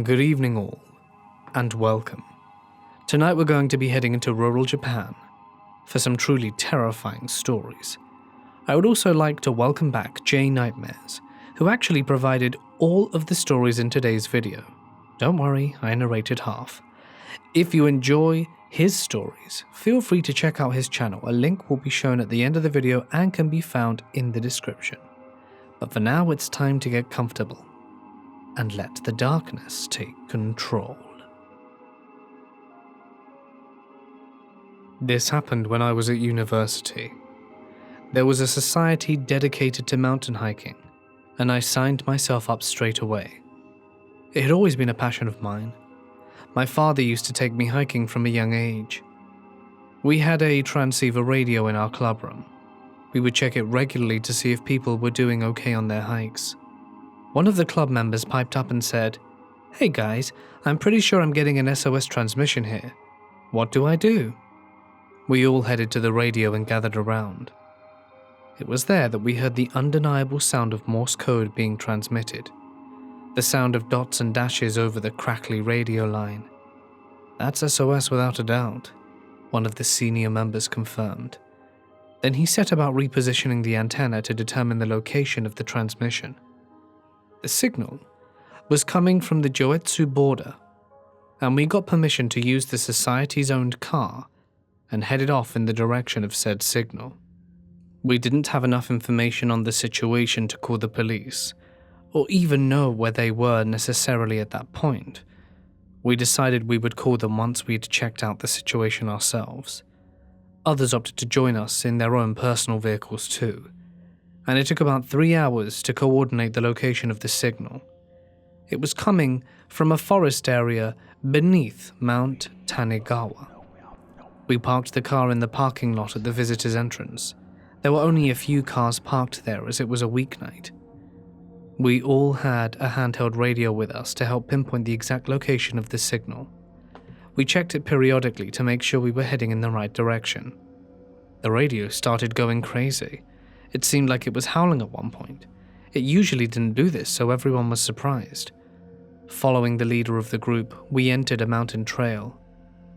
Good evening all, and welcome. Tonight we're going to be heading into rural Japan for some truly terrifying stories. I would also like to welcome back Jay Nightmares, who actually provided all of the stories in today's video. Don't worry, I narrated half. If you enjoy his stories, feel free to check out his channel. A link will be shown at the end of the video and can be found in the description. But for now, it's time to get comfortable and let the darkness take control. This happened when I was at university. There was a society dedicated to mountain hiking, and I signed myself up straight away. It had always been a passion of mine. My father used to take me hiking from a young age. We had a transceiver radio in our club room. We would check it regularly to see if people were doing okay on their hikes. One of the club members piped up and said, "Hey guys, I'm pretty sure I'm getting an SOS transmission here. What do I do?" We all headed to the radio and gathered around. It was there that we heard the undeniable sound of Morse code being transmitted. The sound of dots and dashes over the crackly radio line. "That's SOS without a doubt," one of the senior members confirmed. Then he set about repositioning the antenna to determine the location of the transmission. The signal was coming from the Joetsu border, and we got permission to use the society's owned car and headed off in the direction of said signal. We didn't have enough information on the situation to call the police, or even know where they were necessarily at that point. We decided we would call them once we'd checked out the situation ourselves. Others opted to join us in their own personal vehicles too, and it took about 3 hours to coordinate the location of the signal. It was coming from a forest area beneath Mount Tanegawa. We parked the car in the parking lot at the visitor's entrance. There were only a few cars parked there as it was a weeknight. We all had a handheld radio with us to help pinpoint the exact location of the signal. We checked it periodically to make sure we were heading in the right direction. The radio started going crazy. It seemed like it was howling at one point. It usually didn't do this, so everyone was surprised. Following the leader of the group, we entered a mountain trail.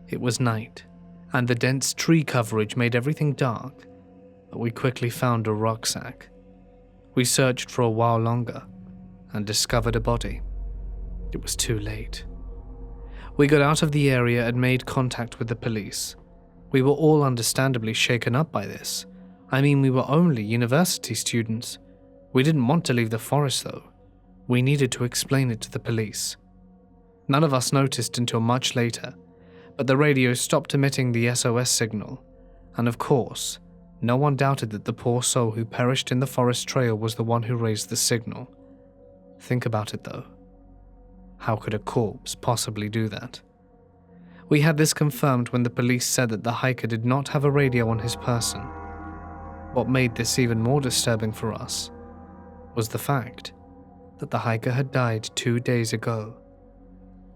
It was night, and the dense tree coverage made everything dark, but we quickly found a rucksack. We searched for a while longer and discovered a body. It was too late. We got out of the area and made contact with the police. We were all understandably shaken up by this. I mean, we were only university students. We didn't want to leave the forest though. We needed to explain it to the police. None of us noticed until much later, but the radio stopped emitting the SOS signal, and of course, no one doubted that the poor soul who perished in the forest trail was the one who raised the signal. Think about it though. How could a corpse possibly do that? We had this confirmed when the police said that the hiker did not have a radio on his person. What made this even more disturbing for us was the fact that the hiker had died 2 days ago.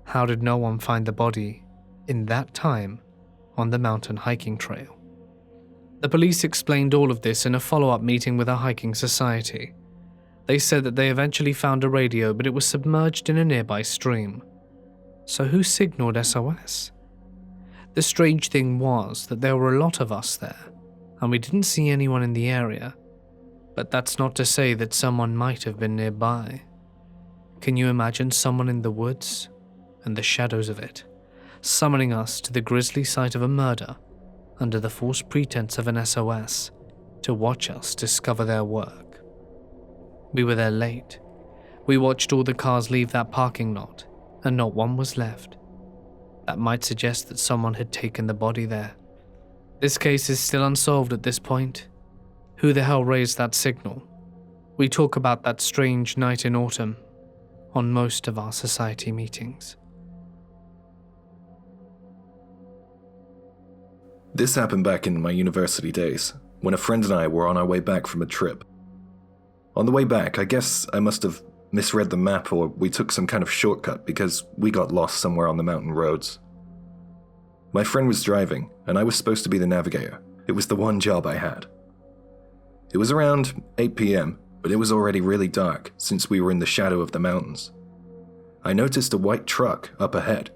How did no one find the body in that time on the mountain hiking trail? The police explained all of this in a follow-up meeting with our hiking society. They said that they eventually found a radio, but it was submerged in a nearby stream. So who signaled SOS? The strange thing was that there were a lot of us there, and we didn't see anyone in the area, but that's not to say that someone might have been nearby. Can you imagine someone in the woods and the shadows of it, summoning us to the grisly sight of a murder under the false pretense of an SOS to watch us discover their work? We were there late. We watched all the cars leave that parking lot, and not one was left. That might suggest that someone had taken the body there. This case is still unsolved at this point. Who the hell raised that signal? We talk about that strange night in autumn on most of our society meetings. This happened back in my university days, when a friend and I were on our way back from a trip. On the way back, I guess I must have misread the map, or we took some kind of shortcut because we got lost somewhere on the mountain roads. My friend was driving, and I was supposed to be the navigator. It was the one job I had. It was around 8 p.m., but it was already really dark since we were in the shadow of the mountains. I noticed a white truck up ahead,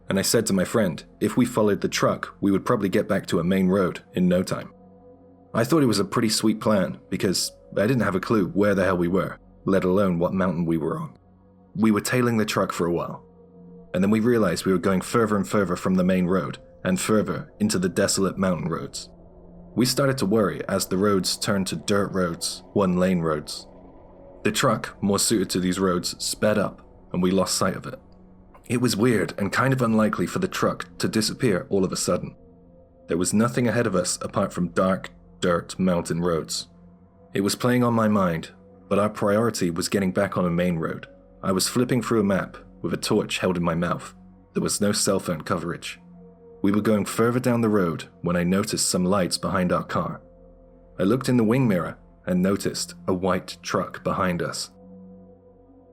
and I said to my friend, if we followed the truck, we would probably get back to a main road in no time. I thought it was a pretty sweet plan because I didn't have a clue where the hell we were, let alone what mountain we were on. We were tailing the truck for a while, and then we realized we were going further and further from the main road and further into the desolate mountain roads. We started to worry as the roads turned to dirt roads, one-lane roads. The truck, more suited to these roads, sped up, and we lost sight of it. It was weird and kind of unlikely for the truck to disappear all of a sudden. There was nothing ahead of us apart from dark, dirt mountain roads. It was playing on my mind, but our priority was getting back on a main road. I was flipping through a map with a torch held in my mouth. There was no cell phone coverage. We were going further down the road when I noticed some lights behind our car. I looked in the wing mirror and noticed a white truck behind us.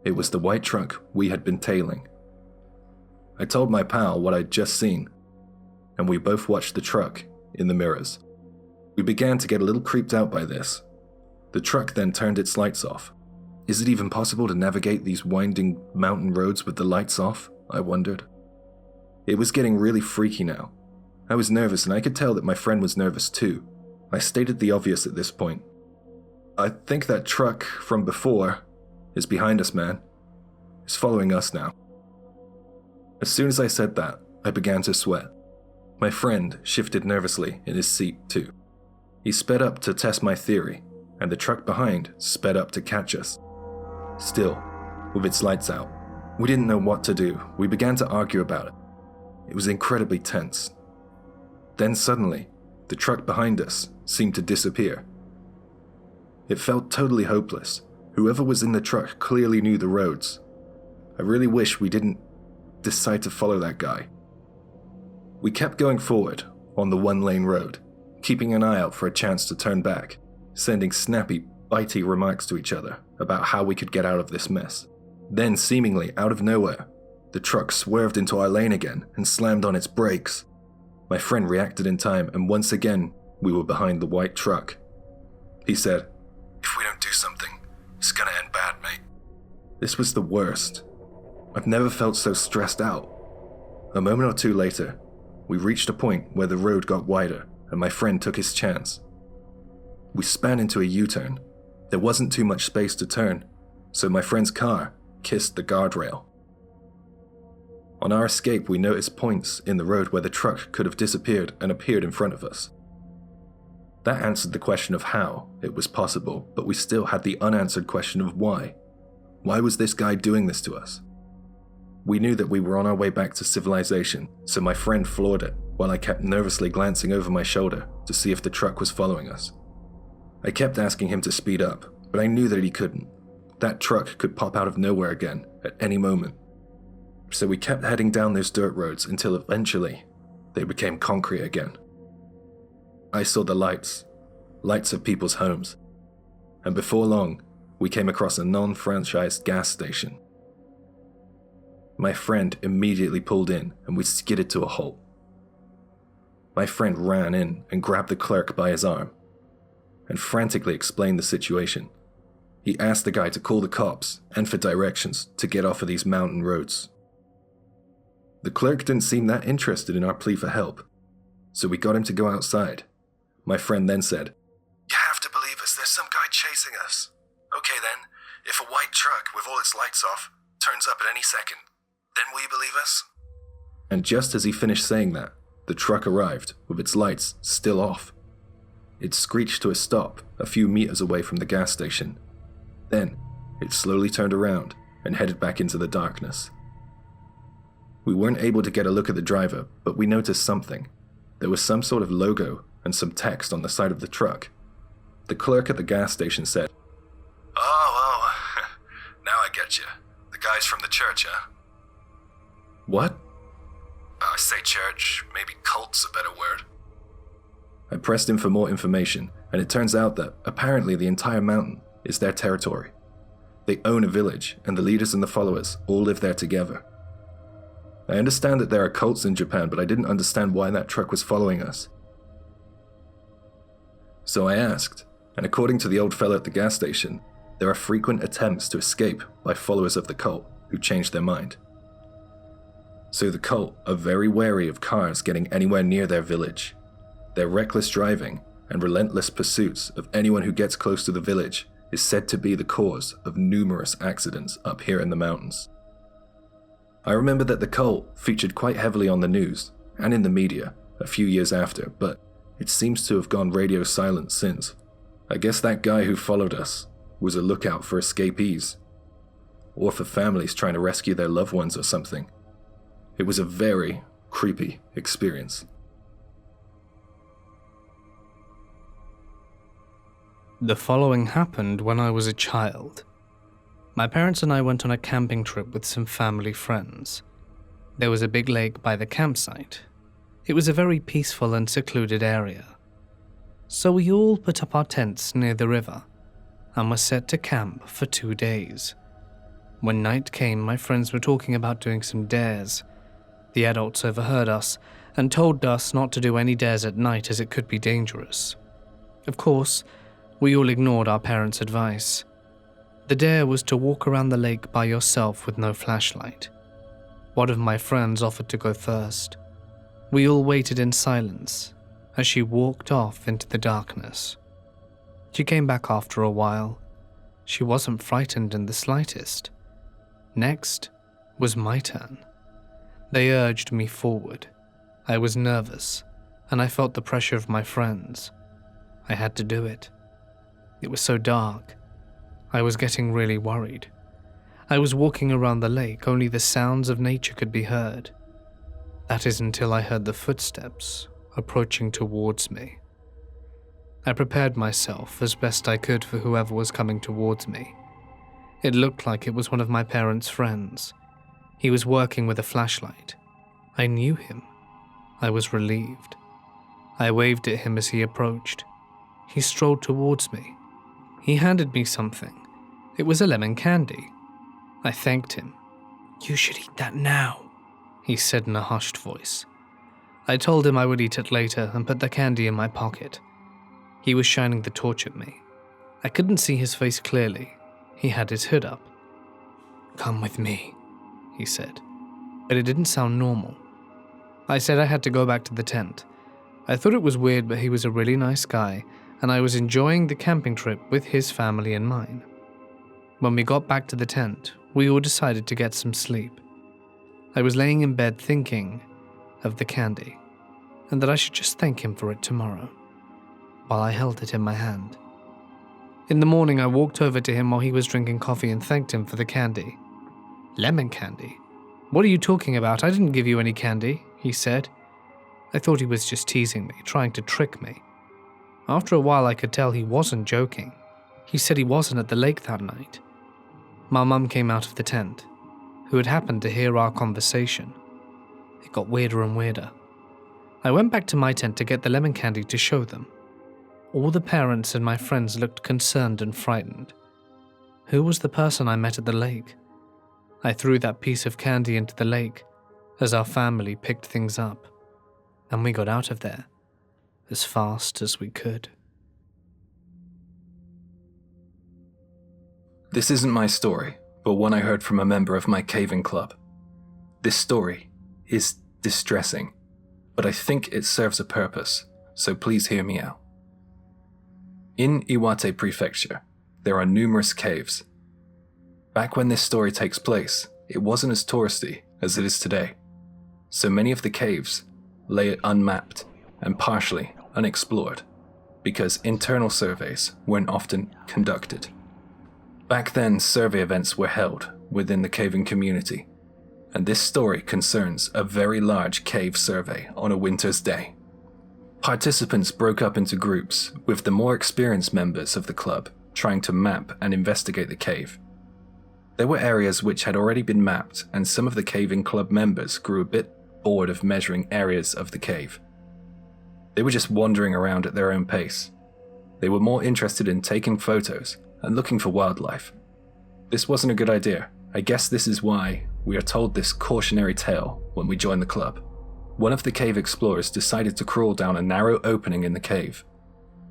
It was the white truck we had been tailing. I told my pal what I'd just seen, and we both watched the truck in the mirrors. We began to get a little creeped out by this. The truck then turned its lights off. Is it even possible to navigate these winding mountain roads with the lights off? I wondered. It was getting really freaky now. I was nervous and I could tell that my friend was nervous too. I stated the obvious at this point. I think that truck from before is behind us, man. It's following us now. As soon as I said that, I began to sweat. My friend shifted nervously in his seat too. He sped up to test my theory, and the truck behind sped up to catch us. Still, with its lights out, we didn't know what to do. We began to argue about it. It was incredibly tense. Then suddenly, the truck behind us seemed to disappear. It felt totally hopeless. Whoever was in the truck clearly knew the roads. I really wish we didn't decide to follow that guy. We kept going forward on the one-lane road, keeping an eye out for a chance to turn back, sending snappy, bitey remarks to each other about how we could get out of this mess. Then, seemingly out of nowhere, the truck swerved into our lane again and slammed on its brakes. My friend reacted in time, and once again, we were behind the white truck. He said, "If we don't do something, it's gonna end bad, mate." This was the worst. I've never felt so stressed out. A moment or two later, we reached a point where the road got wider, and my friend took his chance. We span into a U-turn. There wasn't too much space to turn, so my friend's car kissed the guardrail. On our escape, we noticed points in the road where the truck could have disappeared and appeared in front of us. That answered the question of how it was possible, but we still had the unanswered question of why. Why was this guy doing this to us? We knew that we were on our way back to civilization, so my friend floored it while I kept nervously glancing over my shoulder to see if the truck was following us. I kept asking him to speed up, but I knew that he couldn't. That truck could pop out of nowhere again at any moment. So we kept heading down those dirt roads until eventually they became concrete again. I saw the lights of people's homes, and before long, we came across a non-franchised gas station. My friend immediately pulled in and we skidded to a halt. My friend ran in and grabbed the clerk by his arm and frantically explained the situation. He asked the guy to call the cops and for directions to get off of these mountain roads. The clerk didn't seem that interested in our plea for help, so we got him to go outside. My friend then said, "You have to believe us, there's some guy chasing us. Okay then, if a white truck with all its lights off turns up at any second, then will you believe us?" And just as he finished saying that, the truck arrived with its lights still off. It screeched to a stop a few meters away from the gas station. Then, it slowly turned around and headed back into the darkness. We weren't able to get a look at the driver, but we noticed something. There was some sort of logo and some text on the side of the truck. The clerk at the gas station said, "Oh, now I get you. The guy's from the church, huh?" "What?" "I say church, maybe cult's a better word." I pressed him for more information, and it turns out that apparently the entire mountain is their territory. They own a village, and the leaders and the followers all live there together. I understand that there are cults in Japan, but I didn't understand why that truck was following us. So I asked, and according to the old fellow at the gas station, there are frequent attempts to escape by followers of the cult. who changed their mind. So the cult are very wary of cars getting anywhere near their village. Their reckless driving and relentless pursuits of anyone who gets close to the village is said to be the cause of numerous accidents up here in the mountains. I remember that the cult featured quite heavily on the news and in the media a few years after, but it seems to have gone radio silent since. I guess that guy who followed us was a lookout for escapees, or for families trying to rescue their loved ones or something. It was a very creepy experience. The following happened when I was a child. My parents and I went on a camping trip with some family friends. There was a big lake by the campsite. It was a very peaceful and secluded area. So we all put up our tents near the river and were set to camp for 2 days. When night came, my friends were talking about doing some dares. The adults overheard us and told us not to do any dares at night as it could be dangerous. Of course, we all ignored our parents' advice. The dare was to walk around the lake by yourself with no flashlight. One of my friends offered to go first. We all waited in silence as she walked off into the darkness. She came back after a while. She wasn't frightened in the slightest. Next was my turn. They urged me forward. I was nervous, and I felt the pressure of my friends. I had to do it. It was so dark. I was getting really worried. I was walking around the lake, only the sounds of nature could be heard. That is until I heard the footsteps approaching towards me. I prepared myself as best I could for whoever was coming towards me. It looked like it was one of my parents' friends. He was working with a flashlight. I knew him. I was relieved. I waved at him as he approached. He strolled towards me. He handed me something. It was a lemon candy. I thanked him. "You should eat that now," he said in a hushed voice. I told him I would eat it later and put the candy in my pocket. He was shining the torch at me. I couldn't see his face clearly. He had his hood up. "Come with me," he said, but it didn't sound normal. I said I had to go back to the tent. I thought it was weird, but he was a really nice guy, and I was enjoying the camping trip with his family and mine. When we got back to the tent, we all decided to get some sleep. I was laying in bed thinking of the candy, and that I should just thank him for it tomorrow, while I held it in my hand. In the morning, I walked over to him while he was drinking coffee and thanked him for the candy. "Lemon candy? What are you talking about? I didn't give you any candy," he said. I thought he was just teasing me, trying to trick me. After a while, I could tell he wasn't joking. He said he wasn't at the lake that night. My mum came out of the tent, who had happened to hear our conversation. It got weirder and weirder. I went back to my tent to get the lemon candy to show them. All the parents and my friends looked concerned and frightened. Who was the person I met at the lake? I threw that piece of candy into the lake as our family picked things up, and we got out of there as fast as we could. This isn't my story, but one I heard from a member of my caving club. This story is distressing, but I think it serves a purpose, so please hear me out. In Iwate Prefecture, there are numerous caves. Back when this story takes place, it wasn't as touristy as it is today, so many of the caves lay unmapped and partially unexplored because internal surveys weren't often conducted. Back then, survey events were held within the caving community, and this story concerns a very large cave survey on a winter's day. Participants broke up into groups, with the more experienced members of the club trying to map and investigate the cave. There were areas which had already been mapped, and some of the caving club members grew a bit bored of measuring areas of the cave. They were just wandering around at their own pace. They were more interested in taking photos and looking for wildlife. This wasn't a good idea. I guess this is why we are told this cautionary tale when we join the club. One of the cave explorers decided to crawl down a narrow opening in the cave.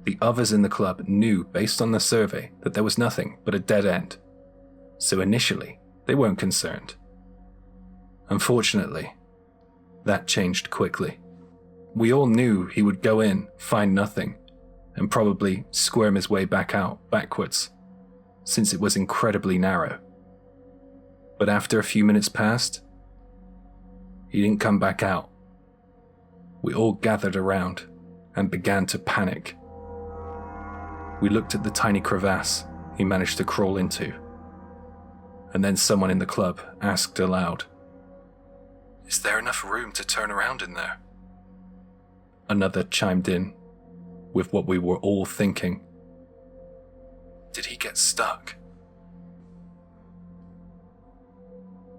The others in the club knew, based on the survey, that there was nothing but a dead end. So initially, They weren't concerned. Unfortunately, that changed quickly. We all knew he would go in, find nothing, and probably squirm his way back out backwards, since it was incredibly narrow. But after a few minutes passed, he didn't come back out. We all gathered around and began to panic. We looked at the tiny crevasse he managed to crawl into, and then someone in the club asked aloud, "Is there enough room to turn around in there?" Another chimed in with what we were all thinking. Did he get stuck?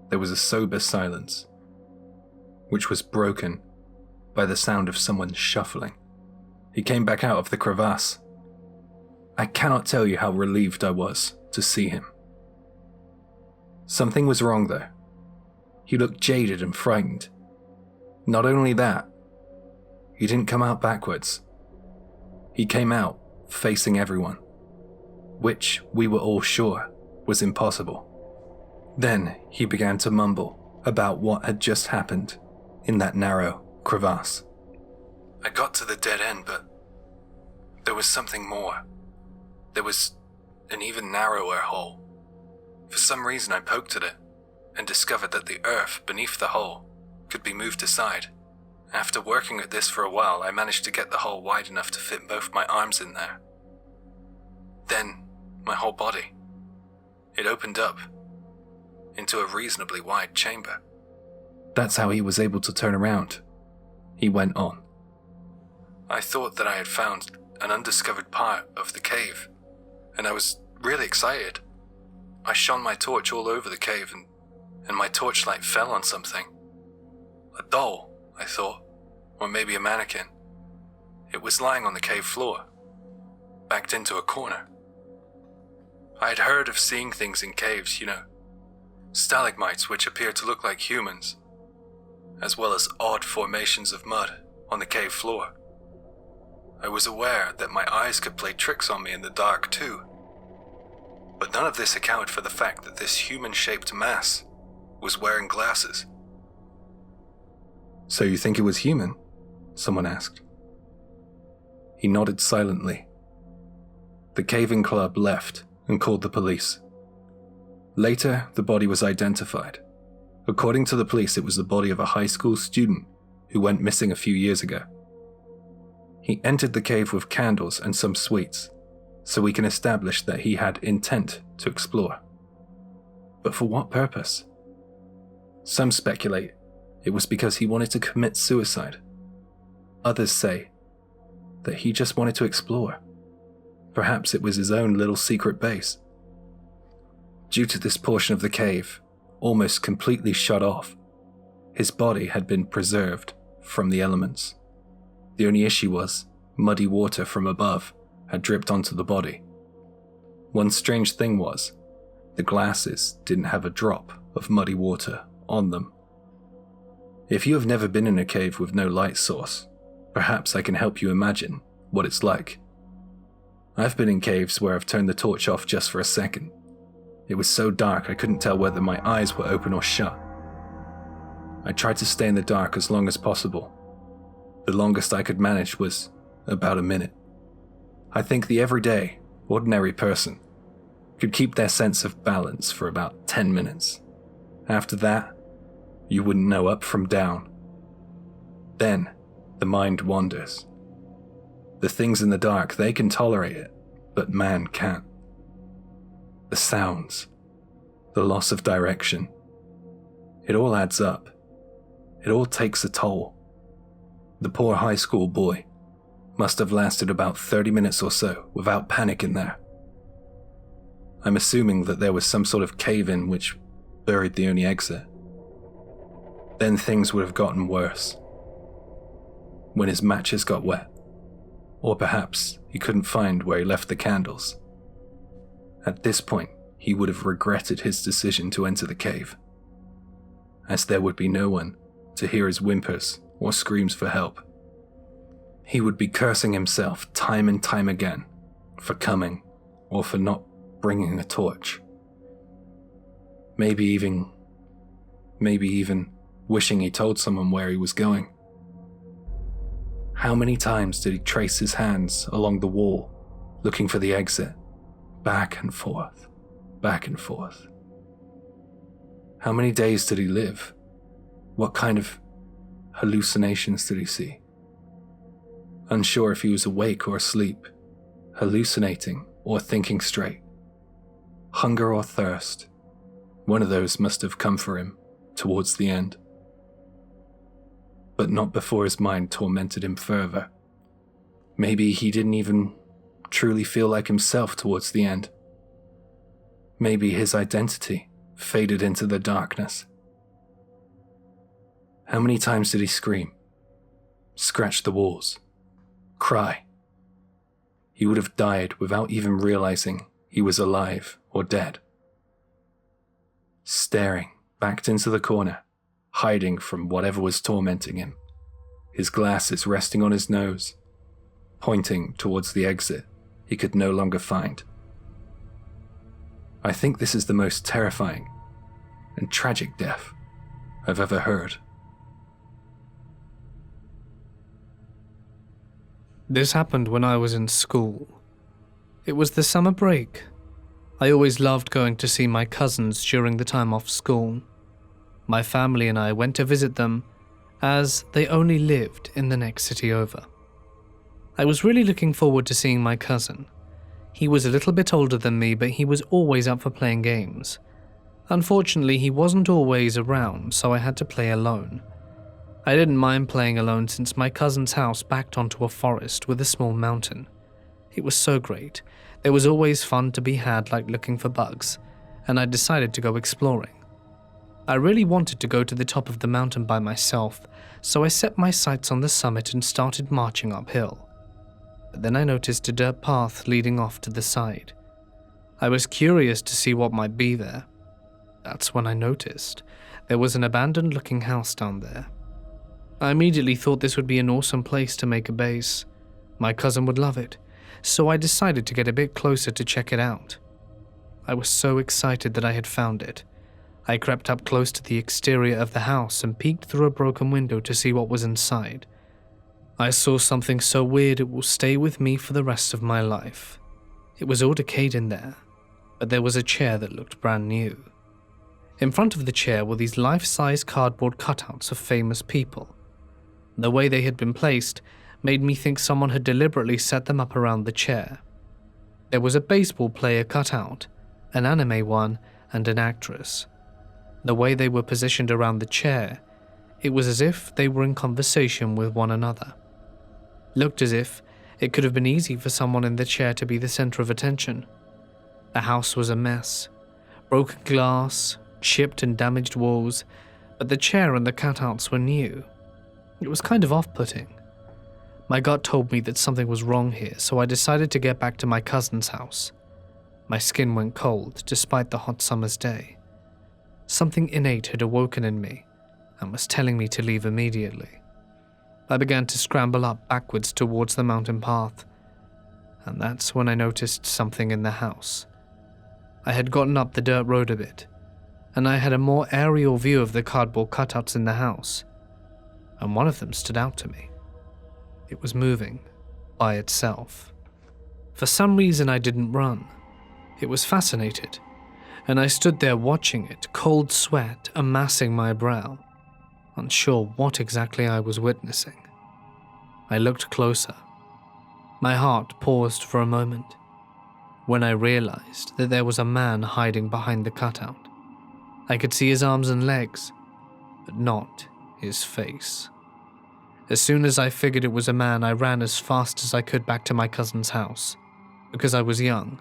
There was a sober silence, which was broken by the sound of someone shuffling. He came back out of the crevasse. I cannot tell you how relieved I was to see him. Something was wrong though. He looked jaded and frightened. Not only that, he didn't come out backwards. He came out facing everyone, which we were all sure was impossible. Then he began to mumble about what had just happened in that narrow crevasse. I got to the dead end, but there was something more. There was an even narrower hole. For some reason I poked at it and discovered that the earth beneath the hole could be moved aside. After working at this for a while, I managed to get the hole wide enough to fit both my arms in there. Then, my whole body. It opened up into a reasonably wide chamber. That's how he was able to turn around. He went on. I thought that I had found an undiscovered part of the cave, and I was really excited. I shone my torch all over the cave, and my torchlight fell on something. A doll, I thought, or maybe a mannequin. It was lying on the cave floor, backed into a corner. I had heard of seeing things in caves, stalagmites which appear to look like humans, as well as odd formations of mud on the cave floor. I was aware that my eyes could play tricks on me in the dark too, but none of this accounted for the fact that this human-shaped mass was wearing glasses. So you think it was human? Someone asked. He nodded silently. The caving club left and called the police. Later, the body was identified. According to the police, it was the body of a high school student who went missing a few years ago. He entered the cave with candles and some sweets, so we can establish that he had intent to explore. But for what purpose? Some speculate it was because he wanted to commit suicide. Others say that he just wanted to explore. Perhaps it was his own little secret base. Due to this portion of the cave almost completely shut off, his body had been preserved from the elements. The only issue was muddy water from above had dripped onto the body. One strange thing was, the glasses didn't have a drop of muddy water on them. If you have never been in a cave with no light source, perhaps I can help you imagine what it's like. I've been in caves where I've turned the torch off just for a second. It was so dark I couldn't tell whether my eyes were open or shut. I tried to stay in the dark as long as possible. The longest I could manage was about a minute. I think the everyday, ordinary person could keep their sense of balance for about 10 minutes. After that, you wouldn't know up from down. Then, the mind wanders. The things in the dark, they can tolerate it, but man can't. The sounds, the loss of direction, it all adds up. It all takes a toll. The poor high school boy must have lasted about 30 minutes or so without panic in there. I'm assuming that there was some sort of cave-in which buried the only exit. Then things would have gotten worse. When his matches got wet, or perhaps he couldn't find where he left the candles. At this point, he would have regretted his decision to enter the cave, as there would be no one to hear his whimpers or screams for help. He would be cursing himself time and time again for coming or for not bringing a torch. Maybe even wishing he told someone where he was going. How many times did he trace his hands along the wall, looking for the exit, back and forth, back and forth? How many days did he live? What kind of hallucinations did he see? Unsure if he was awake or asleep, hallucinating or thinking straight. Hunger or thirst, one of those must have come for him towards the end. But not before his mind tormented him further. Maybe he didn't even truly feel like himself towards the end. Maybe his identity faded into the darkness. How many times did he scream, scratch the walls, cry? He would have died without even realizing he was alive or dead. Staring, backed into the corner, hiding from whatever was tormenting him, his glasses resting on his nose, pointing towards the exit he could no longer find. I think this is the most terrifying and tragic death I've ever heard. This happened when I was in school. It was the summer break. I always loved going to see my cousins during the time off school. My family and I went to visit them, as they only lived in the next city over. I was really looking forward to seeing my cousin. He was a little bit older than me, but he was always up for playing games. Unfortunately, he wasn't always around, so I had to play alone. I didn't mind playing alone since my cousin's house backed onto a forest with a small mountain. It was so great. There was always fun to be had, like looking for bugs, and I decided to go exploring. I really wanted to go to the top of the mountain by myself, so I set my sights on the summit and started marching uphill. But then I noticed a dirt path leading off to the side. I was curious to see what might be there. That's when I noticed there was an abandoned-looking house down there. I immediately thought this would be an awesome place to make a base. My cousin would love it, so I decided to get a bit closer to check it out. I was so excited that I had found it. I crept up close to the exterior of the house and peeked through a broken window to see what was inside. I saw something so weird it will stay with me for the rest of my life. It was all decayed in there, but there was a chair that looked brand new. In front of the chair were these life-size cardboard cutouts of famous people. The way they had been placed made me think someone had deliberately set them up around the chair. There was a baseball player cut out, an anime one, and an actress. The way they were positioned around the chair, it was as if they were in conversation with one another. Looked as if it could have been easy for someone in the chair to be the center of attention. The house was a mess. Broken glass, chipped and damaged walls, but the chair and the cutouts were new. It was kind of off-putting. My gut told me that something was wrong here, so I decided to get back to my cousin's house. My skin went cold despite the hot summer's day. Something innate had awoken in me and was telling me to leave immediately. I began to scramble up backwards towards the mountain path, and that's when I noticed something in the house. I had gotten up the dirt road a bit, and I had a more aerial view of the cardboard cutouts in the house, and one of them stood out to me. It was moving by itself. For some reason I didn't run. It was fascinated, and I stood there watching it, cold sweat amassing my brow, unsure what exactly I was witnessing. I looked closer. My heart paused for a moment when I realized that there was a man hiding behind the cutout. I could see his arms and legs, but not his face. As soon as I figured it was a man, I ran as fast as I could back to my cousin's house, because I was young,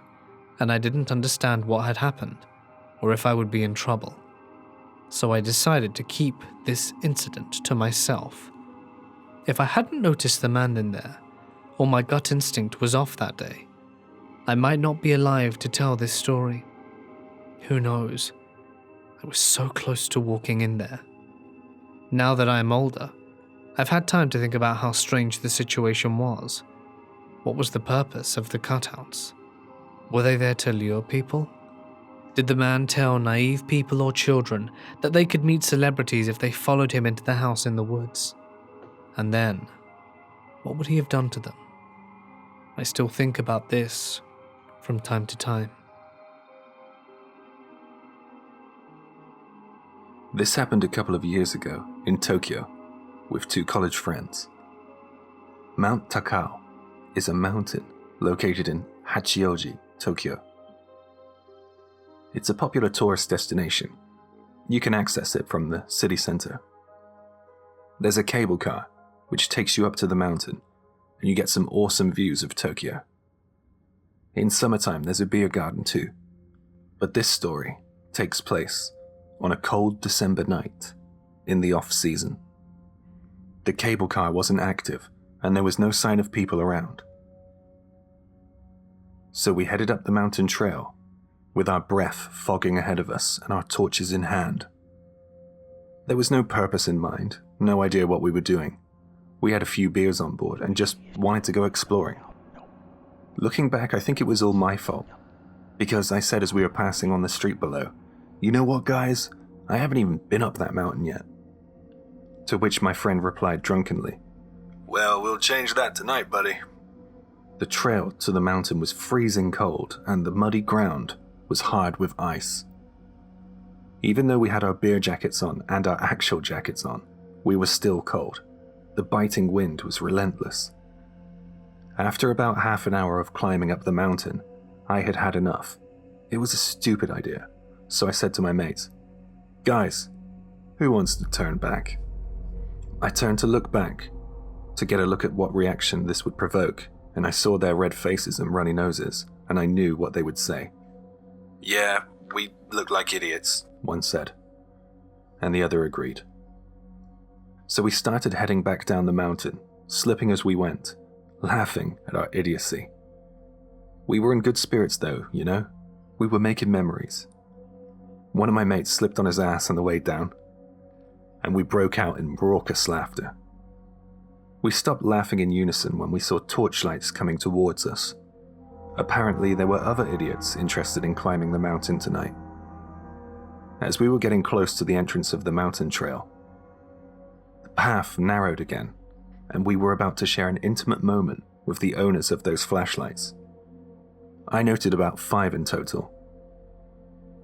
and I didn't understand what had happened, or if I would be in trouble. So I decided to keep this incident to myself. If I hadn't noticed the man in there, or my gut instinct was off that day, I might not be alive to tell this story. Who knows? I was so close to walking in there. Now that I am older, I've had time to think about how strange the situation was. What was the purpose of the cutouts? Were they there to lure people? Did the man tell naive people or children that they could meet celebrities if they followed him into the house in the woods? And then, what would he have done to them? I still think about this from time to time. This happened a couple of years ago in Tokyo with 2 college friends. Mount Takao is a mountain located in Hachioji, Tokyo. It's a popular tourist destination. You can access it from the city center. There's a cable car which takes you up to the mountain, and you get some awesome views of Tokyo. In summertime, there's a beer garden too. But this story takes place on a cold December night in the off-season. The cable car wasn't active, and there was no sign of people around. So we headed up the mountain trail, with our breath fogging ahead of us and our torches in hand. There was no purpose in mind, no idea what we were doing. We had a few beers on board and just wanted to go exploring. Looking back, I think it was all my fault, because I said as we were passing on the street below, "You know what, guys? I haven't even been up that mountain yet." To which my friend replied drunkenly, "Well, we'll change that tonight, buddy." The trail to the mountain was freezing cold, and the muddy ground was hard with ice. Even though we had our beer jackets on and our actual jackets on, we were still cold. The biting wind was relentless. After about half an hour of climbing up the mountain, I had had enough. It was a stupid idea, so I said to my mates, "Guys, who wants to turn back?" I turned to look back, to get a look at what reaction this would provoke, and I saw their red faces and runny noses, and I knew what they would say. "Yeah, we look like idiots," one said, and the other agreed. So we started heading back down the mountain, slipping as we went, laughing at our idiocy. We were in good spirits though, you know? We were making memories. One of my mates slipped on his ass on the way down, and we broke out in raucous laughter. We stopped laughing in unison when we saw torchlights coming towards us. Apparently, there were other idiots interested in climbing the mountain tonight. As we were getting close to the entrance of the mountain trail, the path narrowed again, and we were about to share an intimate moment with the owners of those flashlights. I noted about 5 in total.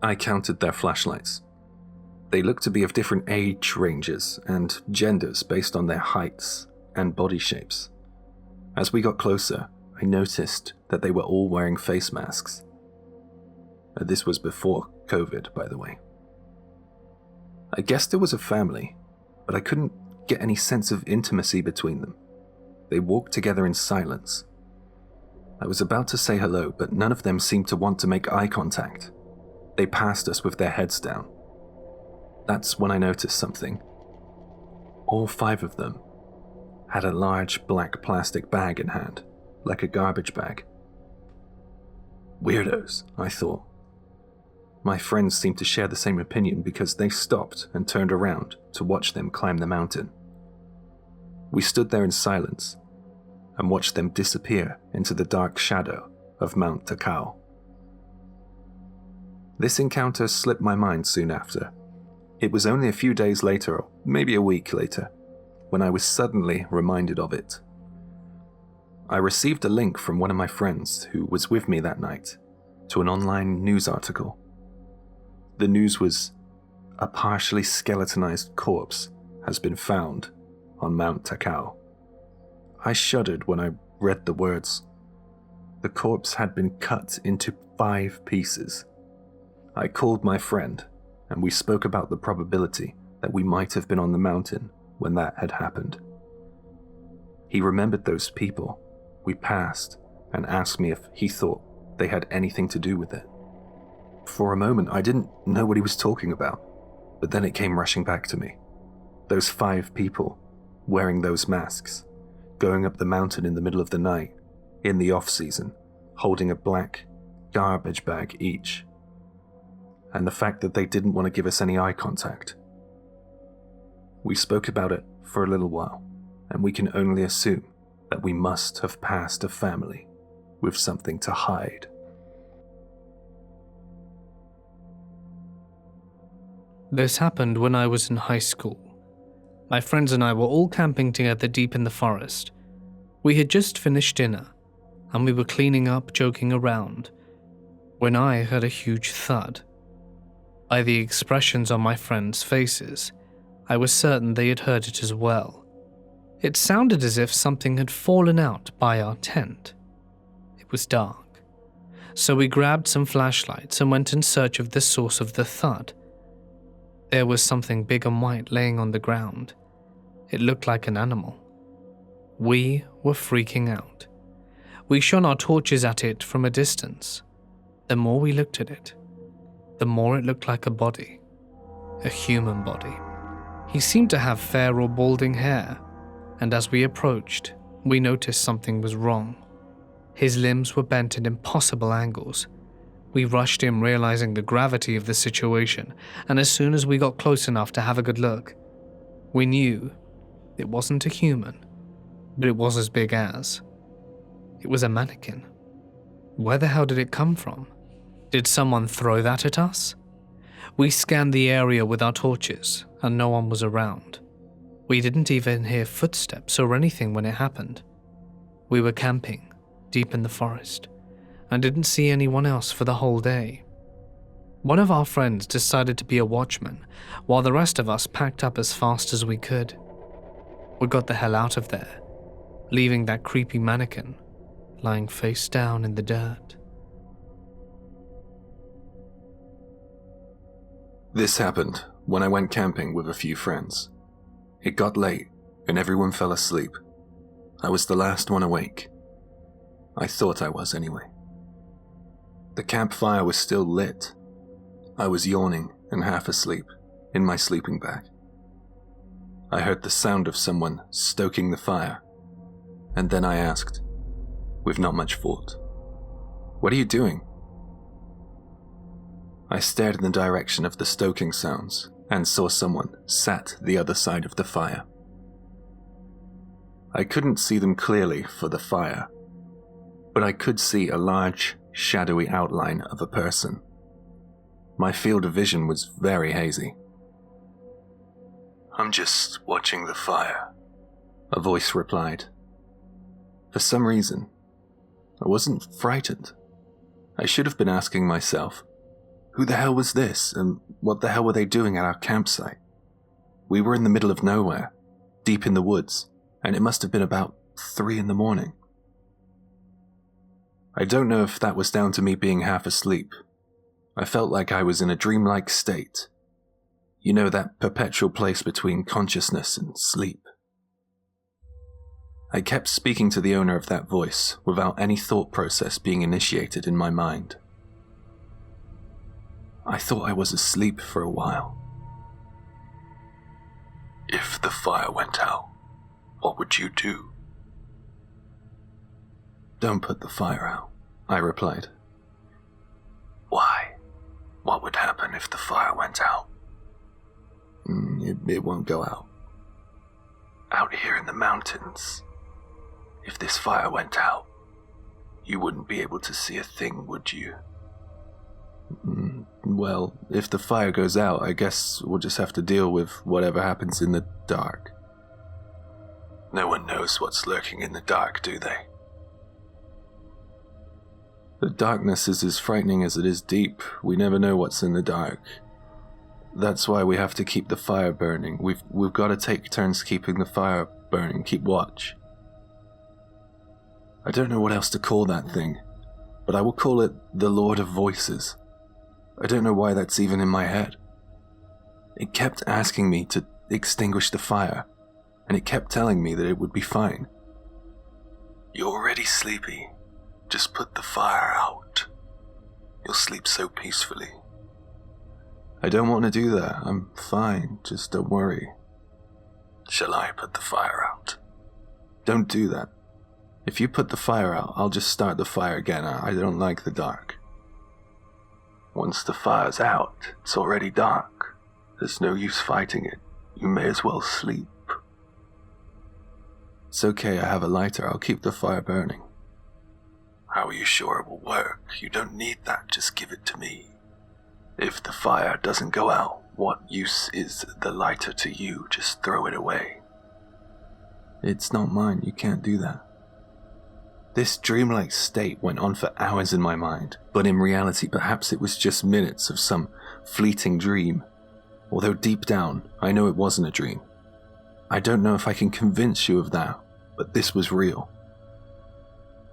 I counted their flashlights. They looked to be of different age ranges and genders based on their heights and body shapes. As we got closer, I noticed that they were all wearing face masks. This was before COVID, by the way. I guessed there was a family, but I couldn't get any sense of intimacy between them. They walked together in silence. I was about to say hello, but none of them seemed to want to make eye contact. They passed us with their heads down. That's when I noticed something. All 5 of them had a large black plastic bag in hand, like a garbage bag. Weirdos, I thought. My friends seemed to share the same opinion because they stopped and turned around to watch them climb the mountain. We stood there in silence and watched them disappear into the dark shadow of Mount Takao. This encounter slipped my mind soon after. It was only a few days later, or maybe a week later, when I was suddenly reminded of it. I received a link from one of my friends who was with me that night to an online news article. The news was, "A partially skeletonized corpse has been found on Mount Takao." I shuddered when I read the words. The corpse had been cut into 5 pieces. I called my friend, and we spoke about the probability that we might have been on the mountain when that had happened. He remembered those people we passed and asked me if he thought they had anything to do with it. For a moment, I didn't know what he was talking about, but then it came rushing back to me. Those 5 people, wearing those masks, going up the mountain in the middle of the night, in the off-season, holding a black garbage bag each. And the fact that they didn't want to give us any eye contact. We spoke about it for a little while, and we can only assume that we must have passed a family with something to hide. This happened when I was in high school. My friends and I were all camping together deep in the forest. We had just finished dinner, and we were cleaning up, joking around, when I heard a huge thud. By the expressions on my friends' faces, I was certain they had heard it as well. It sounded as if something had fallen out by our tent. It was dark, so we grabbed some flashlights and went in search of the source of the thud. There was something big and white laying on the ground. It looked like an animal. We were freaking out. We shone our torches at it from a distance. The more we looked at it, the more it looked like a body. A human body. He seemed to have fair or balding hair, and as we approached, we noticed something was wrong. His limbs were bent at impossible angles. We rushed in, realizing the gravity of the situation, and as soon as we got close enough to have a good look, we knew it wasn't a human, but it was as big as. It was a mannequin. Where the hell did it come from? Did someone throw that at us? We scanned the area with our torches, and no one was around. We didn't even hear footsteps or anything when it happened. We were camping, deep in the forest, and didn't see anyone else for the whole day. One of our friends decided to be a watchman, while the rest of us packed up as fast as we could. We got the hell out of there, leaving that creepy mannequin lying face down in the dirt. This happened when I went camping with a few friends. It got late and everyone fell asleep. I was the last one awake. I thought I was anyway. The campfire was still lit. I was yawning and half asleep in my sleeping bag. I heard the sound of someone stoking the fire, and then I asked, with not much thought, "What are you doing?" I stared in the direction of the stoking sounds and saw someone sat the other side of the fire. I couldn't see them clearly for the fire, but I could see a large, shadowy outline of a person. My field of vision was very hazy. "I'm just watching the fire," a voice replied. For some reason, I wasn't frightened. I should have been asking myself, who the hell was this, and what the hell were they doing at our campsite? We were in the middle of nowhere, deep in the woods, and it must have been about 3 a.m. I don't know if that was down to me being half asleep. I felt like I was in a dreamlike state. You know, that perpetual place between consciousness and sleep. I kept speaking to the owner of that voice without any thought process being initiated in my mind. I thought I was asleep for a while. "If the fire went out, what would you do?" "Don't put the fire out," I replied. "Why? What would happen if the fire went out?" It won't go out." "Out here in the mountains, if this fire went out, you wouldn't be able to see a thing, would you?" "Well, if the fire goes out, I guess we'll just have to deal with whatever happens in the dark." "No one knows what's lurking in the dark, do they?" "The darkness is as frightening as it is deep. We never know what's in the dark. That's why we have to keep the fire burning. We've got to take turns keeping the fire burning, keep watch." I don't know what else to call that thing, but I will call it the Lord of Voices. I don't know why that's even in my head. It kept asking me to extinguish the fire, and it kept telling me that it would be fine. "You're already sleepy. Just put the fire out. You'll sleep so peacefully." "I don't want to do that. I'm fine. Just don't worry." "Shall I put the fire out?" "Don't do that. If you put the fire out, I'll just start the fire again. I don't like the dark." "Once the fire's out, it's already dark. There's no use fighting it. You may as well sleep." "It's okay, I have a lighter. I'll keep the fire burning." "How are you sure it will work? You don't need that. Just give it to me. If the fire doesn't go out, What use is the lighter to you? Just throw it away. It's not mine, you can't do that. This dreamlike state went on for hours in my mind, but in reality perhaps it was just minutes of some fleeting dream. Although deep down, I know it wasn't a dream. I don't know if I can convince you of that, but this was real.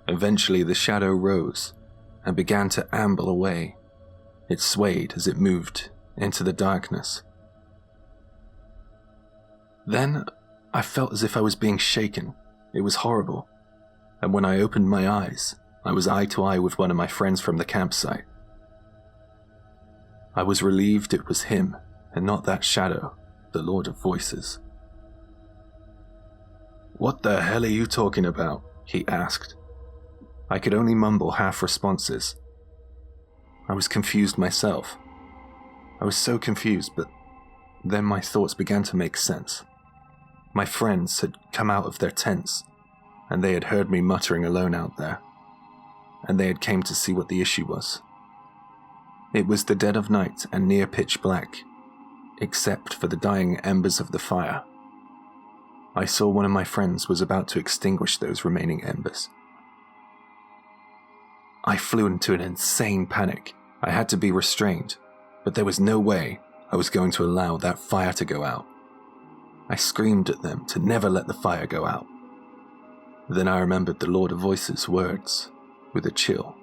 Eventually the shadow rose and began to amble away. It swayed as it moved into the darkness. Then I felt as if I was being shaken. It was horrible. And when I opened my eyes, I was eye to eye with one of my friends from the campsite. I was relieved it was him and not that shadow, the Lord of Voices. "What the hell are you talking about?" he asked. I could only mumble half responses. I was confused myself. I was so confused, but then my thoughts began to make sense. My friends had come out of their tents, and they had heard me muttering alone out there, and they had came to see what the issue was. It was the dead of night and near pitch black, except for the dying embers of the fire. I saw one of my friends was about to extinguish those remaining embers. I flew into an insane panic. I had to be restrained, but there was no way I was going to allow that fire to go out. I screamed at them to never let the fire go out. Then I remembered the Lord of Voices' words with a chill.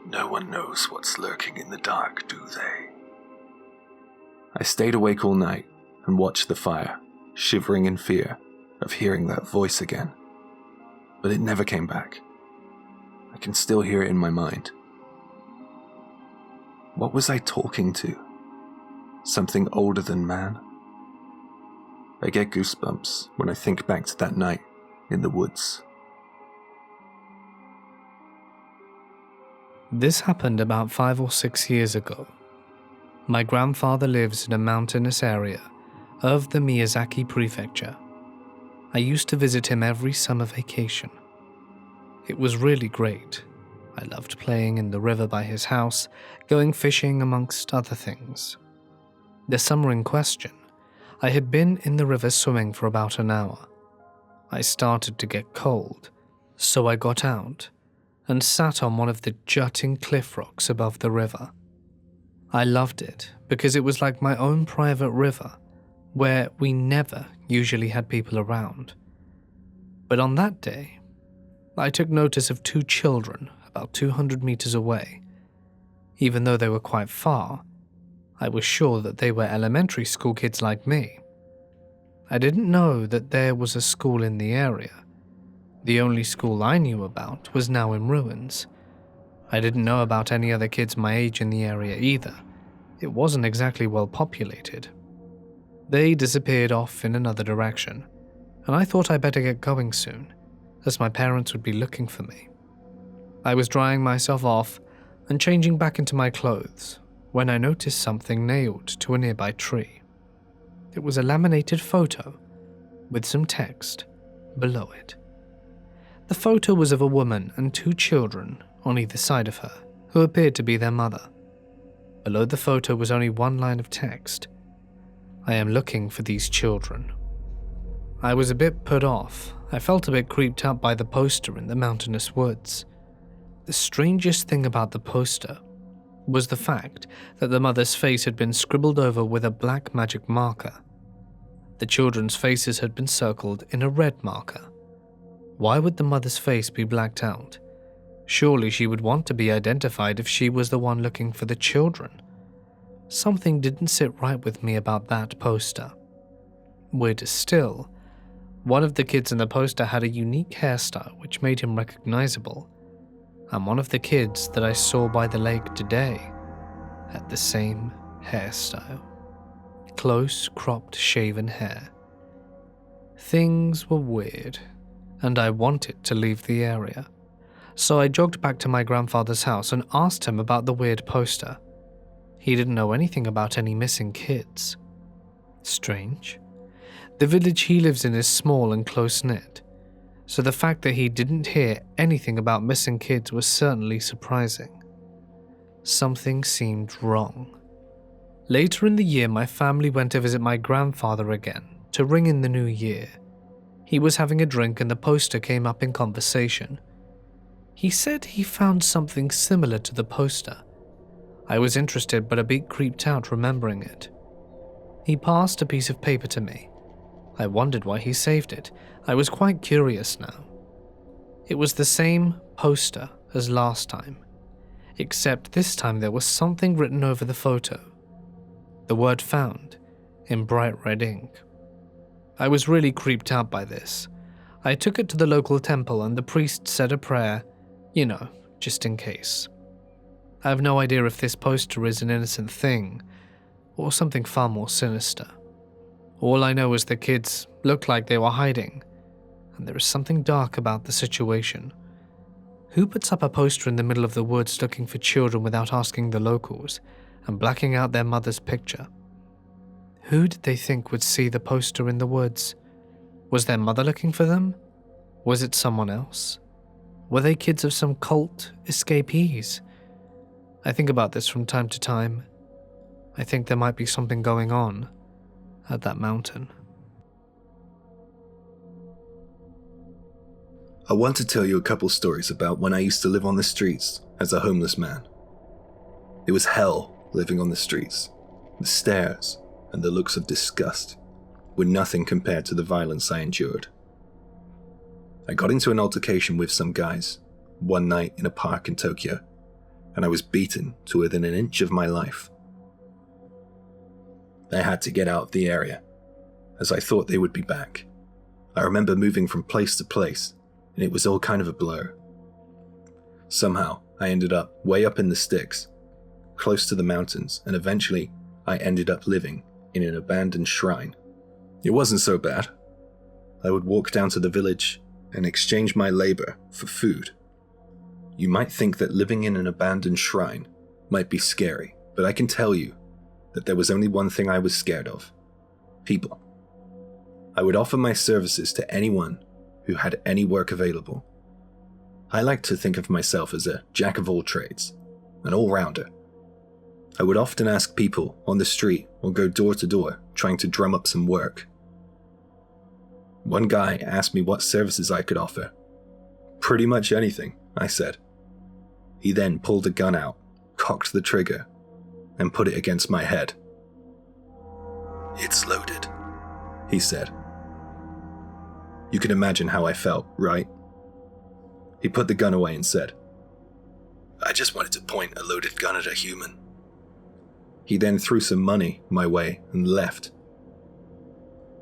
"No one knows what's lurking in the dark, do they?" I stayed awake all night and watched the fire, shivering in fear of hearing that voice again. But it never came back. I can still hear it in my mind. What was I talking to? Something older than man? I get goosebumps when I think back to that night in the woods. This happened about 5 or 6 years ago. My grandfather lives in a mountainous area of the Miyazaki prefecture. I used to visit him every summer vacation. It was really great. I loved playing in the river by his house, going fishing amongst other things. The summer in question, I had been in the river swimming for about an hour. I started to get cold, so I got out and sat on one of the jutting cliff rocks above the river. I loved it because it was like my own private river, where we never usually had people around. But on that day, I took notice of 2 children about 200 meters away. Even though they were quite far, I was sure that they were elementary school kids like me. I didn't know that there was a school in the area. The only school I knew about was now in ruins. I didn't know about any other kids my age in the area either. It wasn't exactly well populated. They disappeared off in another direction, and I thought I better get going soon, as my parents would be looking for me. I was drying myself off and changing back into my clothes when I noticed something nailed to a nearby tree. It was a laminated photo with some text below it. The photo was of a woman and 2 children on either side of her, who appeared to be their mother. Below the photo was only one line of text: "I am looking for these children." I was a bit put off. I felt a bit creeped out by the poster in the mountainous woods. The strangest thing about the poster was the fact that the mother's face had been scribbled over with a black magic marker. The children's faces had been circled in a red marker. Why would the mother's face be blacked out? Surely she would want to be identified if she was the one looking for the children. Something didn't sit right with me about that poster. Weirder still, one of the kids in the poster had a unique hairstyle which made him recognizable, and one of the kids that I saw by the lake today had the same hairstyle. Close cropped shaven hair. Things were weird, and I wanted to leave the area. So I jogged back to my grandfather's house and asked him about the weird poster. He didn't know anything about any missing kids. Strange. The village he lives in is small and close-knit, so the fact that he didn't hear anything about missing kids was certainly surprising. Something seemed wrong. Later in the year, my family went to visit my grandfather again to ring in the new year. He was having a drink and the poster came up in conversation. He said he found something similar to the poster. I was interested but a bit creeped out remembering it. He passed a piece of paper to me. I wondered why he saved it. I was quite curious now. It was the same poster as last time, except this time there was something written over the photo. The word "found" in bright red ink. I was really creeped out by this. I took it to the local temple and the priest said a prayer, just in case. I have no idea if this poster is an innocent thing or something far more sinister. All I know is the kids looked like they were hiding, and there is something dark about the situation. Who puts up a poster in the middle of the woods looking for children without asking the locals and blacking out their mother's picture? Who did they think would see the poster in the woods? Was their mother looking for them? Was it someone else? Were they kids of some cult escapees? I think about this from time to time. I think there might be something going on at that mountain. I want to tell you a couple stories about when I used to live on the streets as a homeless man. It was hell living on the streets. The stares and the looks of disgust were nothing compared to the violence I endured. I got into an altercation with some guys one night in a park in Tokyo, and I was beaten to within an inch of my life. I had to get out of the area, as I thought they would be back. I remember moving from place to place, and it was all kind of a blur. Somehow, I ended up way up in the sticks, close to the mountains, and eventually I ended up living in an abandoned shrine. It wasn't so bad. I would walk down to the village and exchange my labor for food. You might think that living in an abandoned shrine might be scary, but I can tell you that there was only one thing I was scared of: people. I would offer my services to anyone who had any work available. I like to think of myself as a jack of all trades, an all-rounder. I would often ask people on the street or go door to door trying to drum up some work. One guy asked me what services I could offer. Pretty much anything, I said. He then pulled a gun out, cocked the trigger, and put it against my head. "It's loaded," he said. You can imagine how I felt, right? He put the gun away and said, "I just wanted to point a loaded gun at a human." He then threw some money my way and left.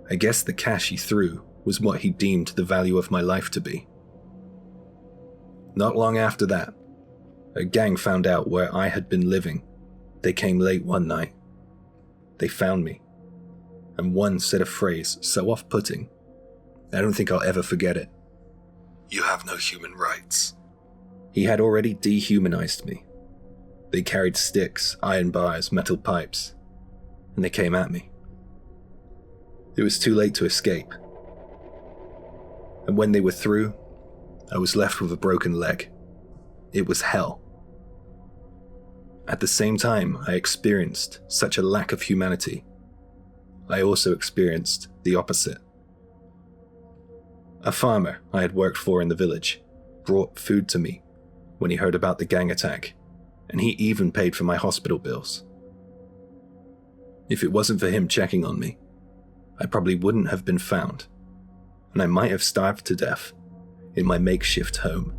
I guess the cash he threw was what he deemed the value of my life to be. Not long after that, a gang found out where I had been living. They came late one night. They found me, and one said a phrase so off-putting, I don't think I'll ever forget it. "You have no human rights." He had already dehumanized me. They carried sticks, iron bars, metal pipes, and they came at me. It was too late to escape. And when they were through, I was left with a broken leg. It was hell. At the same time I experienced such a lack of humanity, I also experienced the opposite. A farmer I had worked for in the village brought food to me when he heard about the gang attack, and he even paid for my hospital bills. If it wasn't for him checking on me, I probably wouldn't have been found, and I might have starved to death in my makeshift home.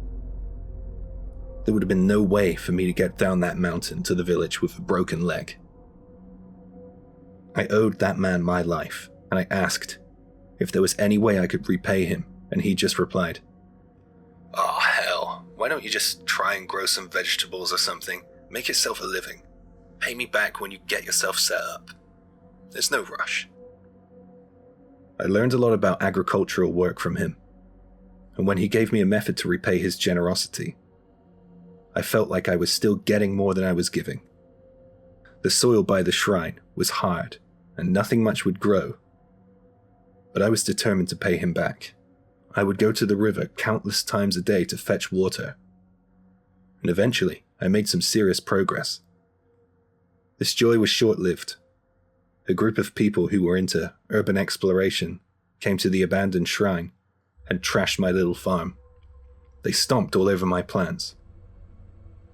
There would have been no way for me to get down that mountain to the village with a broken leg. I owed that man my life, and I asked if there was any way I could repay him, and he just replied, "Oh hell, why don't you just try and grow some vegetables or something, make yourself a living. Pay me back when you get yourself set up. There's no rush." I learned a lot about agricultural work from him, and when he gave me a method to repay his generosity, I felt like I was still getting more than I was giving. The soil by the shrine was hard, and nothing much would grow, but I was determined to pay him back. I would go to the river countless times a day to fetch water, and eventually I made some serious progress. This joy was short-lived. A group of people who were into urban exploration came to the abandoned shrine and trashed my little farm. They stomped all over my plans.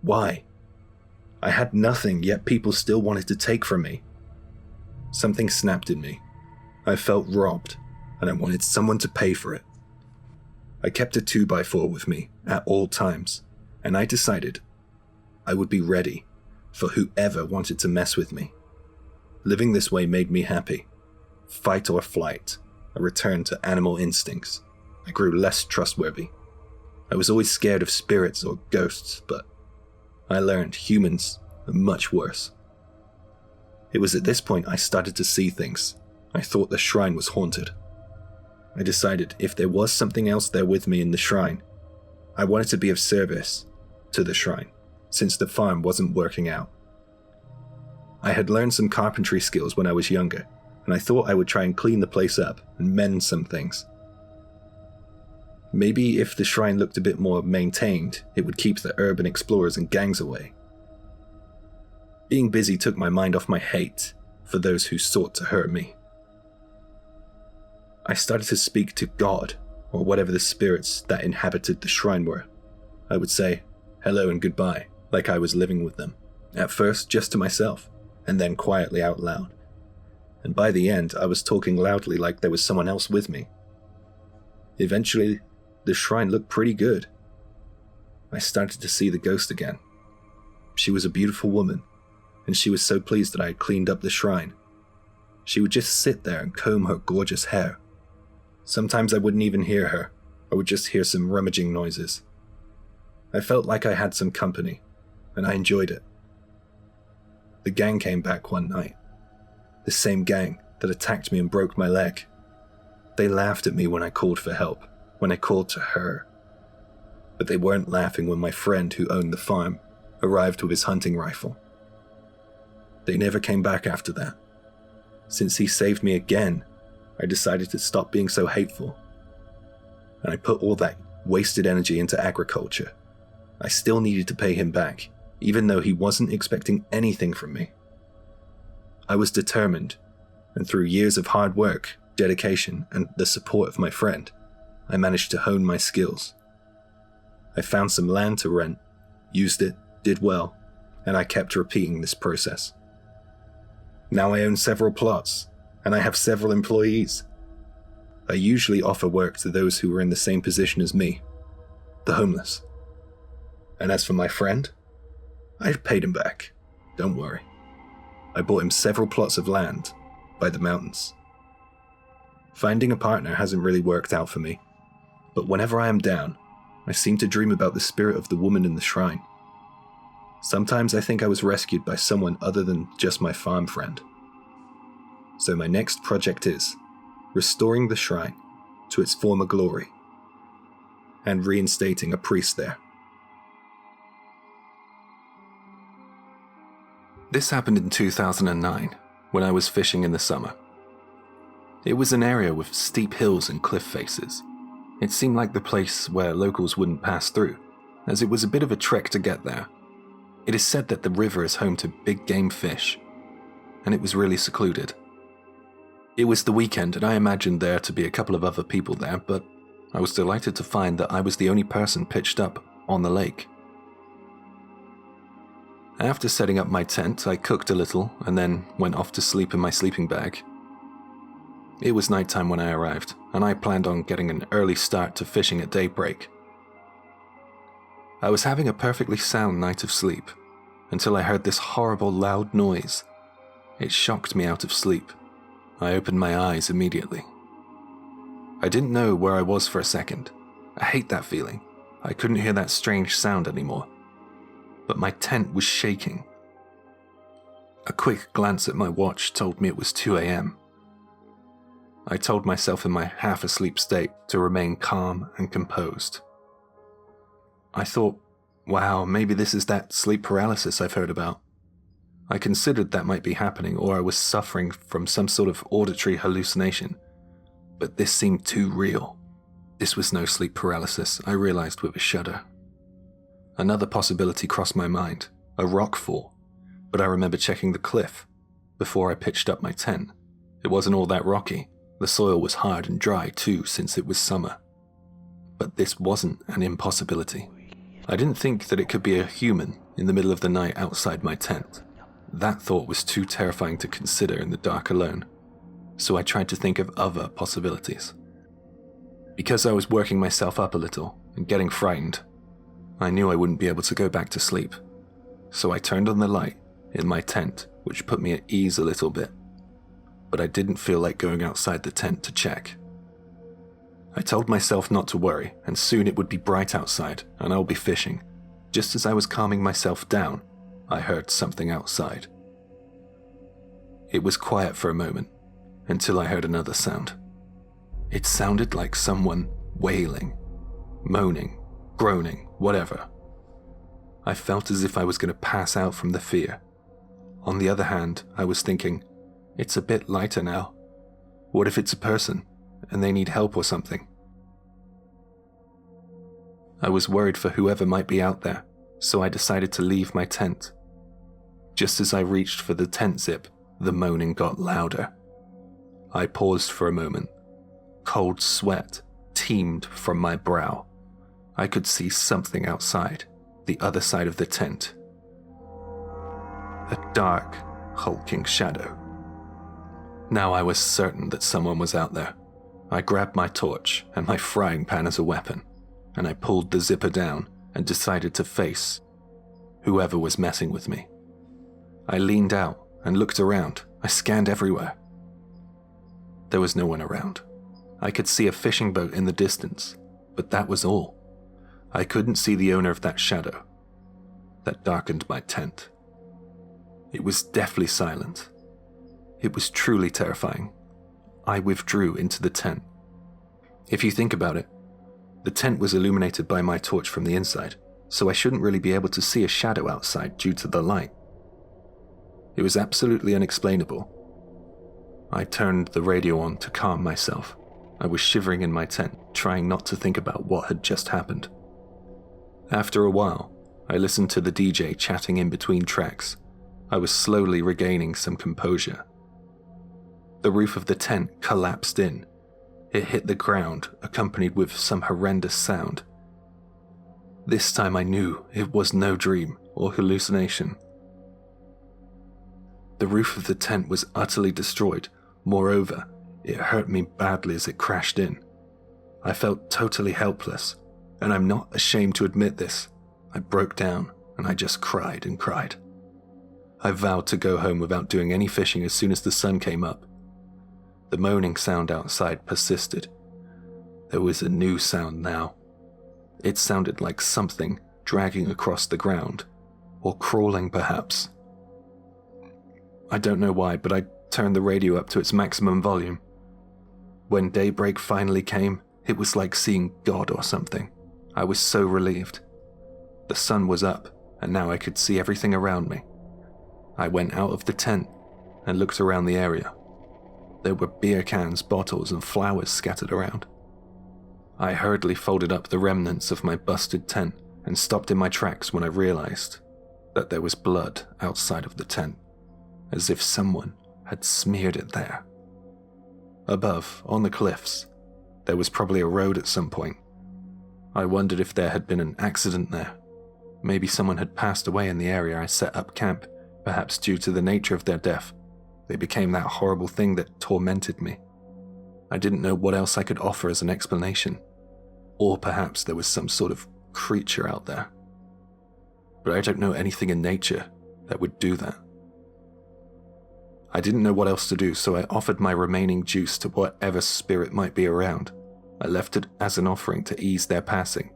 Why? I had nothing, yet people still wanted to take from me. Something snapped in me. I felt robbed, and I wanted someone to pay for it. I kept a 2x4 with me at all times, and I decided I would be ready for whoever wanted to mess with me. Living this way made me happy. Fight or flight, a return to animal instincts. I grew less trustworthy. I was always scared of spirits or ghosts, but I learned humans are much worse. It was at this point I started to see things. I thought the shrine was haunted. I decided if there was something else there with me in the shrine, I wanted to be of service to the shrine, since the farm wasn't working out. I had learned some carpentry skills when I was younger, and I thought I would try and clean the place up and mend some things. Maybe if the shrine looked a bit more maintained, it would keep the urban explorers and gangs away. Being busy took my mind off my hate for those who sought to hurt me. I started to speak to God, or whatever the spirits that inhabited the shrine were. I would say hello and goodbye, like I was living with them. At first, just to myself, and then quietly out loud. And by the end, I was talking loudly like there was someone else with me. Eventually, the shrine looked pretty good. I started to see the ghost again. She was a beautiful woman, and she was so pleased that I had cleaned up the shrine. She would just sit there and comb her gorgeous hair. Sometimes I wouldn't even hear her. I would just hear some rummaging noises. I felt like I had some company, and I enjoyed it. The gang came back one night. The same gang that attacked me and broke my leg. They laughed at me when I called for help, when I called to her. But they weren't laughing when my friend who owned the farm arrived with his hunting rifle. They never came back after that. Since he saved me again, I decided to stop being so hateful. And I put all that wasted energy into agriculture. I still needed to pay him back, even though he wasn't expecting anything from me. I was determined, and through years of hard work, dedication, and the support of my friend, I managed to hone my skills. I found some land to rent, used it, did well, and I kept repeating this process. Now I own several plots, and I have several employees. I usually offer work to those who are in the same position as me, the homeless. And as for my friend, I've paid him back, don't worry. I bought him several plots of land by the mountains. Finding a partner hasn't really worked out for me, but whenever I am down, I seem to dream about the spirit of the woman in the shrine. Sometimes I think I was rescued by someone other than just my farm friend. So my next project is restoring the shrine to its former glory and reinstating a priest there. This happened in 2009, when I was fishing in the summer. It was an area with steep hills and cliff faces. It seemed like the place where locals wouldn't pass through, as it was a bit of a trek to get there. It is said that the river is home to big game fish, and it was really secluded. It was the weekend, and I imagined there to be a couple of other people there, but I was delighted to find that I was the only person pitched up on the lake. After setting up my tent, I cooked a little and then went off to sleep in my sleeping bag. It was nighttime when I arrived, and I planned on getting an early start to fishing at daybreak. I was having a perfectly sound night of sleep, until I heard this horrible loud noise. It shocked me out of sleep. I opened my eyes immediately. I didn't know where I was for a second. I hate that feeling. I couldn't hear that strange sound anymore. But my tent was shaking. A quick glance at my watch told me it was 2 a.m. I told myself in my half-asleep state to remain calm and composed. I thought, wow, maybe this is that sleep paralysis I've heard about. I considered that might be happening, or I was suffering from some sort of auditory hallucination. But this seemed too real. This was no sleep paralysis, I realized with a shudder. Another possibility crossed my mind, a rock fall. but I remember checking the cliff before I pitched up my tent. It wasn't all that rocky. The soil was hard and dry too, since it was summer. But this wasn't an impossibility. I didn't think that it could be a human in the middle of the night outside my tent. That thought was too terrifying to consider in the dark alone, so I tried to think of other possibilities. Because I was working myself up a little and getting frightened, I knew I wouldn't be able to go back to sleep, so I turned on the light in my tent, which put me at ease a little bit, but I didn't feel like going outside the tent to check. I told myself not to worry, and soon it would be bright outside and I'll be fishing. Just as I was calming myself down, I heard something outside. It was quiet for a moment, until I heard another sound. It sounded like someone wailing, moaning, groaning, whatever. I felt as if I was going to pass out from the fear. On the other hand, I was thinking, it's a bit lighter now. What if it's a person, and they need help or something? I was worried for whoever might be out there, so I decided to leave my tent. Just as I reached for the tent zip, the moaning got louder. I paused for a moment. Cold sweat teemed from my brow. I could see something outside, the other side of the tent. A dark, hulking shadow. Now I was certain that someone was out there. I grabbed my torch and my frying pan as a weapon, and I pulled the zipper down and decided to face whoever was messing with me. I leaned out and looked around. I scanned everywhere. There was no one around. I could see a fishing boat in the distance, but that was all. I couldn't see the owner of that shadow that darkened my tent. It was deathly silent. It was truly terrifying. I withdrew into the tent. If you think about it, the tent was illuminated by my torch from the inside, so I shouldn't really be able to see a shadow outside due to the light. It was absolutely unexplainable. I turned the radio on to calm myself. I was shivering in my tent, trying not to think about what had just happened. After a while, I listened to the DJ chatting in between tracks. I was slowly regaining some composure. The roof of the tent collapsed in. It hit the ground, accompanied with some horrendous sound. This time I knew it was no dream or hallucination. The roof of the tent was utterly destroyed. Moreover, it hurt me badly as it crashed in. I felt totally helpless, and I'm not ashamed to admit this. I broke down, and I just cried and cried. I vowed to go home without doing any fishing as soon as the sun came up. The moaning sound outside persisted. There was a new sound now. It sounded like something dragging across the ground, or crawling perhaps. I don't know why, but I turned the radio up to its maximum volume. When daybreak finally came, it was like seeing God or something. I was so relieved. The sun was up, and now I could see everything around me. I went out of the tent and looked around the area. There were beer cans, bottles, and flowers scattered around. I hurriedly folded up the remnants of my busted tent and stopped in my tracks when I realized that there was blood outside of the tent, as if someone had smeared it there. Above, on the cliffs, there was probably a road at some point. I wondered if there had been an accident there. Maybe someone had passed away in the area I set up camp, perhaps due to the nature of their death. They became that horrible thing that tormented me. I didn't know what else I could offer as an explanation. Or perhaps there was some sort of creature out there. But I don't know anything in nature that would do that. I didn't know what else to do, so I offered my remaining juice to whatever spirit might be around. I left it as an offering to ease their passing,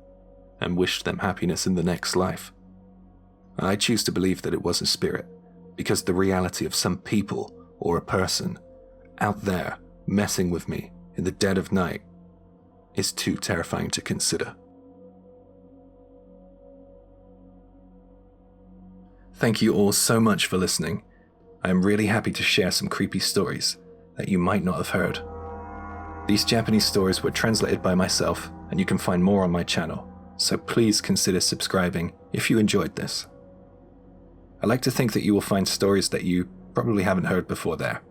and wished them happiness in the next life. I choose to believe that it was a spirit, because the reality of some people or a person out there messing with me in the dead of night is too terrifying to consider. Thank you all so much for listening. I am really happy to share some creepy stories that you might not have heard. These Japanese stories were translated by myself, and you can find more on my channel, so please consider subscribing if you enjoyed this. I like to think that you will find stories that you probably haven't heard before there.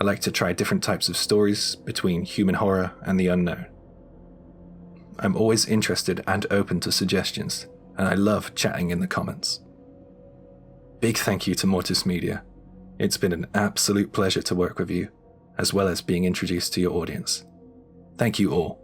I like to try different types of stories between human horror and the unknown. I'm always interested and open to suggestions, and I love chatting in the comments. Big thank you to Mortis Media. It's been an absolute pleasure to work with you, as well as being introduced to your audience. Thank you all.